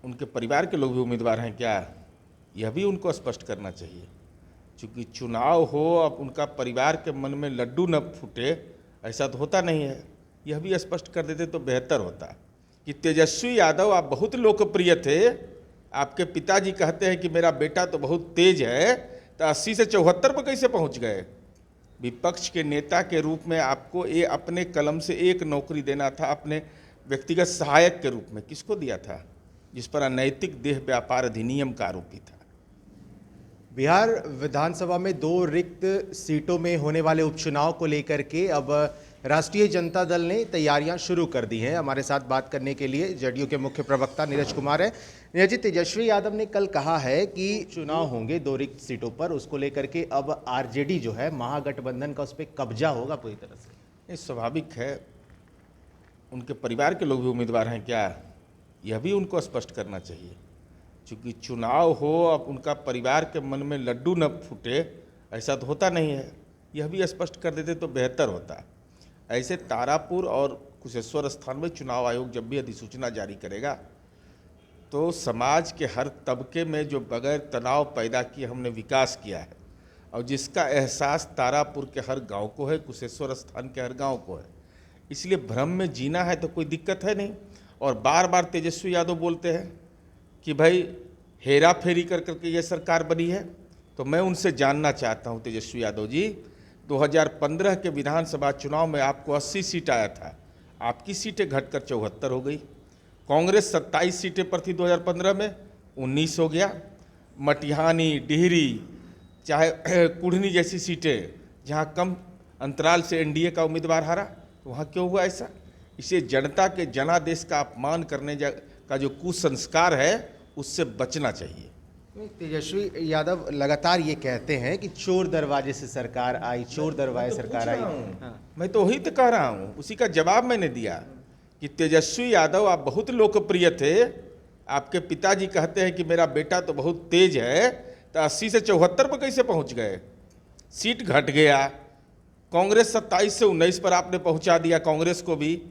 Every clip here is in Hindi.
उनके परिवार के लोग भी उम्मीदवार हैं क्या, यह भी उनको स्पष्ट करना चाहिए। क्योंकि चुनाव हो, अब उनका परिवार के मन में लड्डू न फूटे, ऐसा तो होता नहीं है। यह भी स्पष्ट कर देते तो बेहतर होता कि तेजस्वी यादव आप बहुत लोकप्रिय थे, आपके पिताजी कहते हैं कि मेरा बेटा तो बहुत तेज है, तो 80 से 74 पर कैसे पहुंच गए। विपक्ष के नेता के रूप में आपको ये अपने कलम से एक नौकरी देना था, अपने व्यक्तिगत सहायक के रूप में। किसको दिया था? जिस पर अनैतिक देह व्यापार अधिनियम का आरोपी था। बिहार विधानसभा में 2 रिक्त सीटों में होने वाले उपचुनाव को लेकर के अब राष्ट्रीय जनता दल ने तैयारियां शुरू कर दी हैं। हमारे साथ बात करने के लिए जदयू के मुख्य प्रवक्ता नीरज कुमार है। नीरज जी, तेजस्वी यादव ने कल कहा है कि चुनाव होंगे 2 रिक्त सीटों पर, उसको लेकर के अब आरजेडी जो है महागठबंधन का उस पर कब्जा होगा पूरी तरह से। ये स्वाभाविक है, उनके परिवार के लोग भी उम्मीदवार हैं क्या, यह भी उनको स्पष्ट करना चाहिए। क्योंकि चुनाव हो, अब उनका परिवार के मन में लड्डू न फूटे, ऐसा तो होता नहीं है। यह भी स्पष्ट कर देते तो बेहतर होता। ऐसे तारापुर और कुशेश्वर स्थान में चुनाव आयोग जब भी अधिसूचना जारी करेगा तो समाज के हर तबके में जो बगैर तनाव पैदा किए हमने विकास किया है, और जिसका एहसास तारापुर के हर गांव को है, कुशेश्वर स्थान के हर गांव को है। इसलिए भ्रम में जीना है तो कोई दिक्कत है नहीं। और बार बार तेजस्वी यादव बोलते हैं कि भाई हेरा फेरी कर करके ये सरकार बनी है। तो मैं उनसे जानना चाहता हूँ, तेजस्वी यादव जी, 2015 के विधानसभा चुनाव में आपको 80 सीट आया था, आपकी सीटें घटकर 74 हो गई। कांग्रेस 27 सीटें पर थी 2015 में, 19 हो गया। मटिहानी, डिहरी, चाहे कुढ़नी जैसी सीटें जहाँ कम अंतराल से एनडीए का उम्मीदवार हारा, तो वहाँ क्यों हुआ ऐसा? इसे जनता के जनादेश का अपमान करने का जो कुसंस्कार है, उससे बचना चाहिए। तेजस्वी यादव लगातार ये कहते हैं कि चोर दरवाजे से सरकार आई, चोर दरवाजे सरकार आई। मैं तो वही तो कह रहा हूँ, उसी का जवाब मैंने दिया कि तेजस्वी यादव आप बहुत लोकप्रिय थे, आपके पिताजी कहते हैं कि मेरा बेटा तो बहुत तेज है, तो 80 से 74 पर कैसे पहुँच गए। सीट घट गया, कांग्रेस 27 से 19 पर आपने पहुँचा दिया कांग्रेस को भी।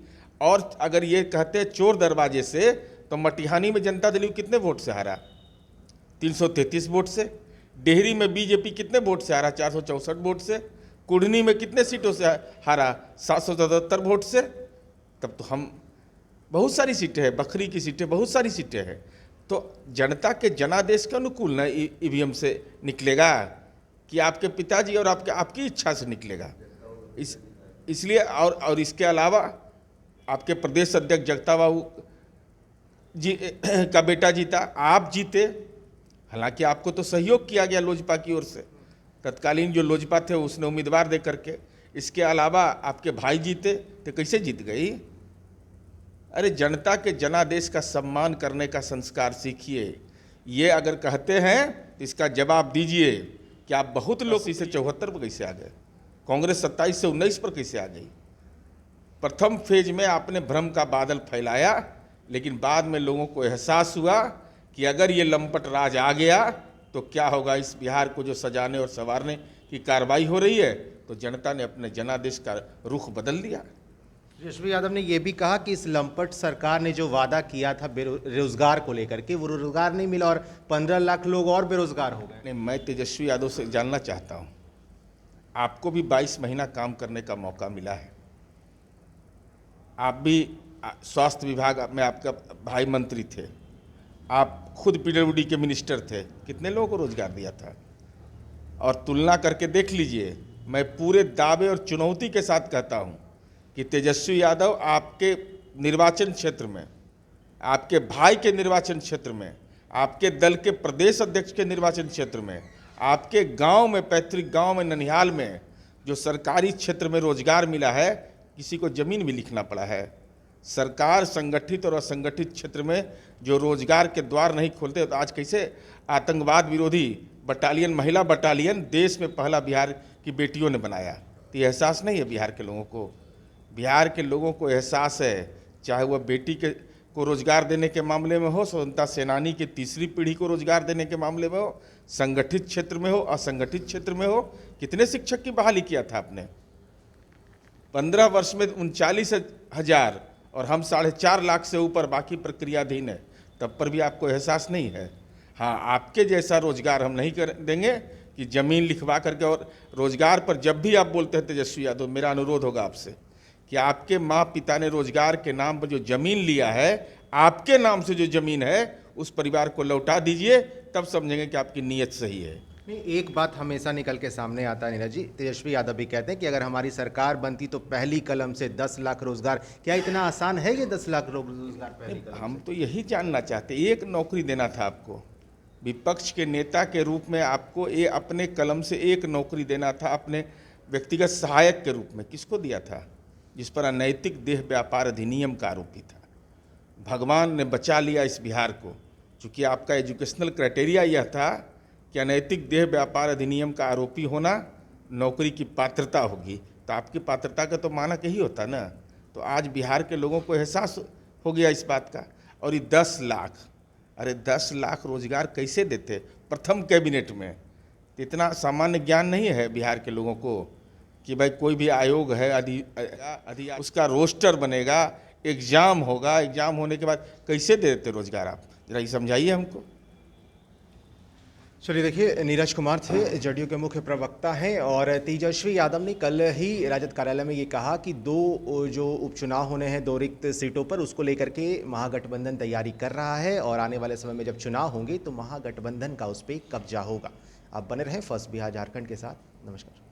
और अगर ये कहते हैं चोर दरवाजे से, तो मटिहानी में जनता दल कितने वोट से हारा? 333 वोट से। डेहरी में बीजेपी कितने वोट से हारा? 464 वोट से। कुढ़नी में कितने सीटों से हारा? 777 वोट से। तब तो हम बहुत सारी सीटें हैं, बखरी की सीटें, बहुत सारी सीटें हैं। तो जनता के जनादेश के अनुकूल न ईवीएम से निकलेगा कि आपके पिताजी और आपकी इच्छा से निकलेगा। इसलिए और इसके अलावा आपके प्रदेश अध्यक्ष जगता बाबू जी का बेटा जीता, आप जीते। हालांकि आपको तो सहयोग किया गया लोजपा की ओर से, तत्कालीन जो लोजपा थे उसने उम्मीदवार दे करके। इसके अलावा आपके भाई जीते, तो कैसे जीत गई? अरे जनता के जनादेश का सम्मान करने का संस्कार सीखिए। ये अगर कहते हैं तो इसका जवाब दीजिए कि आप बहुत लोग 80 से 74 पर कैसे आ गए, कांग्रेस 27 से 19 पर कैसे आ गई। प्रथम फेज में आपने भ्रम का बादल फैलाया, लेकिन बाद में लोगों को एहसास हुआ कि अगर ये लंपट राज आ गया तो क्या होगा। इस बिहार को जो सजाने और संवारने की कार्रवाई हो रही है, तो जनता ने अपने जनादेश का रुख बदल दिया। तेजस्वी यादव ने यह भी कहा कि इस लंपट सरकार ने जो वादा किया था बेरोजगार को लेकर के, वो रोजगार नहीं मिला और 15 लाख लोग और बेरोजगार हो गए। नहीं, मैं तेजस्वी यादव से जानना चाहता हूँ, आपको भी 22 महीना काम करने का मौका मिला है। आप भी स्वास्थ्य विभाग में आपका भाई मंत्री थे, आप खुद पीडब्ल्यूडी के मिनिस्टर थे, कितने लोगों को रोजगार दिया था? और तुलना करके देख लीजिए। मैं पूरे दावे और चुनौती के साथ कहता हूं कि तेजस्वी यादव आपके निर्वाचन क्षेत्र में, आपके भाई के निर्वाचन क्षेत्र में, आपके दल के प्रदेश अध्यक्ष के निर्वाचन क्षेत्र में, आपके गांव में, पैतृक गांव में, ननिहाल में जो सरकारी क्षेत्र में रोजगार मिला है, किसी को जमीन भी लिखना पड़ा है। सरकार संगठित और असंगठित क्षेत्र में जो रोजगार के द्वार नहीं खोलते, तो आज कैसे आतंकवाद विरोधी बटालियन, महिला बटालियन देश में पहला बिहार की बेटियों ने बनाया। तो ये एहसास नहीं है बिहार के लोगों को? बिहार के लोगों को एहसास है, चाहे वह बेटी को रोजगार देने के मामले में हो, स्वतंत्रता सेनानी की तीसरी पीढ़ी को रोजगार देने के मामले में हो, संगठित क्षेत्र में हो, असंगठित क्षेत्र में हो। कितने शिक्षक की बहाली किया था आपने? 15 वर्ष में 39,000 और हम 4.5 लाख से ऊपर बाकी प्रक्रियाधीन है। तब पर भी आपको एहसास नहीं है। हाँ, आपके जैसा रोजगार हम नहीं कर देंगे कि ज़मीन लिखवा करके, और रोजगार पर जब भी आप बोलते हैं तेजस्वी यादव, मेरा अनुरोध होगा आपसे कि आपके माँ पिता ने रोजगार के नाम पर जो ज़मीन लिया है, आपके नाम से जो ज़मीन है उस परिवार को लौटा दीजिए, तब समझेंगे कि आपकी नीयत सही है। नहीं, एक बात हमेशा निकल के सामने आता है नीरज जी, तेजस्वी यादव भी कहते हैं कि अगर हमारी सरकार बनती तो पहली कलम से 10 लाख रोजगार। क्या इतना आसान है ये 10 लाख रोजगार पहली कलम हम तो यही जानना चाहते, एक नौकरी देना था आपको, विपक्ष के नेता के रूप में आपको ये अपने कलम से एक नौकरी देना था, अपने व्यक्तिगत सहायक के रूप में। किसको दिया था? जिस पर अनैतिक देह व्यापार अधिनियम का आरोपी था। भगवान ने बचा लिया इस बिहार को, चूँकि आपका एजुकेशनल क्राइटेरिया यह था कि अनैतिक देह व्यापार अधिनियम का आरोपी होना नौकरी की पात्रता होगी, तो आपकी पात्रता का तो मानक यही होता ना। तो आज बिहार के लोगों को एहसास हो गया इस बात का। और ये 10 लाख, अरे 10 लाख रोजगार कैसे देते प्रथम कैबिनेट में? इतना सामान्य ज्ञान नहीं है बिहार के लोगों को कि भाई कोई भी आयोग है, उसका रोस्टर बनेगा, एग्ज़ाम होगा, एग्ज़ाम होने के बाद कैसे दे देते रोजगार? आप जरा ये समझाइए हमको। चलिए देखिए, नीरज कुमार थे, जदयू के मुख्य प्रवक्ता हैं। और तेजस्वी यादव ने कल ही राजद कार्यालय में ये कहा कि दो जो उपचुनाव होने हैं, 2 रिक्त सीटों पर, उसको लेकर के महागठबंधन तैयारी कर रहा है और आने वाले समय में जब चुनाव होंगे तो महागठबंधन का उस पर कब्जा होगा। आप बने रहें फर्स्ट बिहार झारखंड के साथ। नमस्कार।